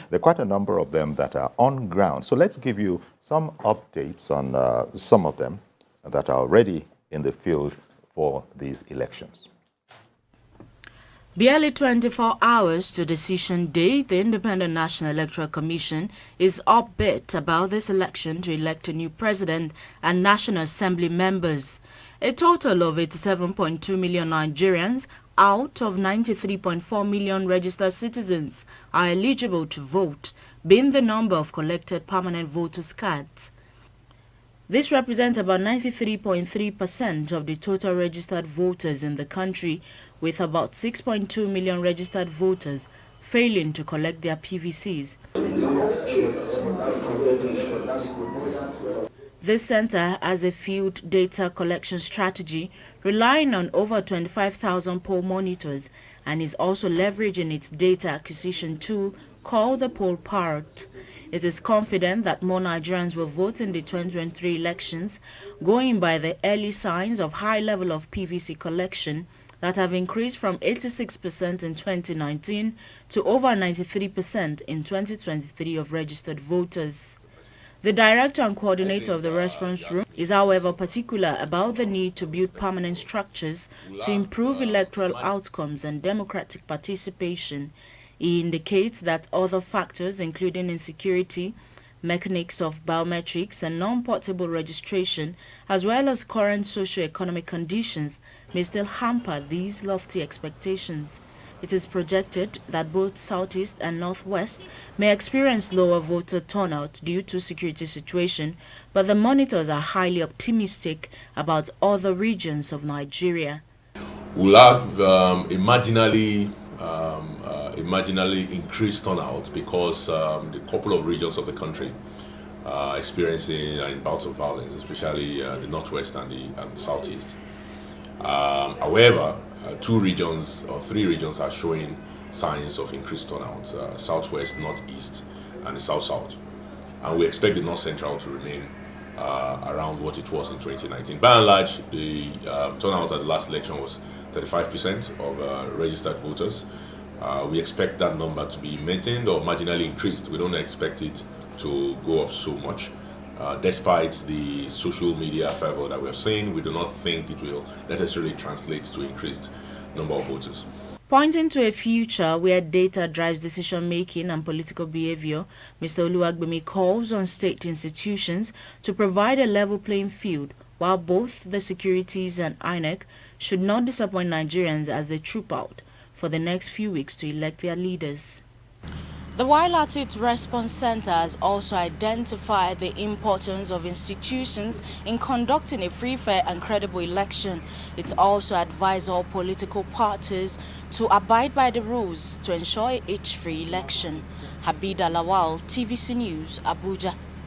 there are quite a number of them that are on ground. So let's give you some updates on some of them that are already in the field for these elections. Barely 24 hours to decision day, the Independent National Electoral Commission is upbeat about this election to elect a new president and National Assembly members. A total of 87.2 million Nigerians out of 93.4 million registered citizens are eligible to vote, being the number of collected permanent voters' cards. This represents about 93.3% of the total registered voters in the country, with about 6.2 million registered voters failing to collect their PVCs. This center has a field data collection strategy relying on over 25,000 poll monitors and is also leveraging its data acquisition tool called the Poll Part. It is confident that more Nigerians will vote in the 2023 elections, going by the early signs of high level of PVC collection that have increased from 86% in 2019 to over 93% in 2023 of registered voters. The director and coordinator of the response room is, however, particular about the need to build permanent structures to improve electoral outcomes and democratic participation. He indicates that other factors, including insecurity, mechanics of biometrics and non-portable registration, as well as current socio-economic conditions, may still hamper these lofty expectations. It is projected that both Southeast and Northwest may experience lower voter turnout due to security situation, but the monitors are highly optimistic about other regions of Nigeria. We'll have marginally increased turnout because the couple of regions of the country are experiencing bouts of violence, especially the Northwest and the Southeast. However, two regions or three regions are showing signs of increased turnout: Southwest, Northeast, and the South-South. And we expect the North Central to remain around what it was in 2019. By and large, the turnout at the last election was 35% of registered voters. We expect that number to be maintained or marginally increased. We don't expect it to go up so much. Despite the social media fervor that we have seen, we do not think it will necessarily translate to increased number of voters. Pointing to a future where data drives decision-making and political behavior, Mr. Oluwagbemi calls on state institutions to provide a level playing field, while both the securities and INEC should not disappoint Nigerians as they troop out for the next few weeks to elect their leaders. The While at its Response Center has also identified the importance of institutions in conducting a free, fair and credible election. It also advised all political parties to abide by the rules to ensure each free election. Habida Lawal, TVC News, Abuja.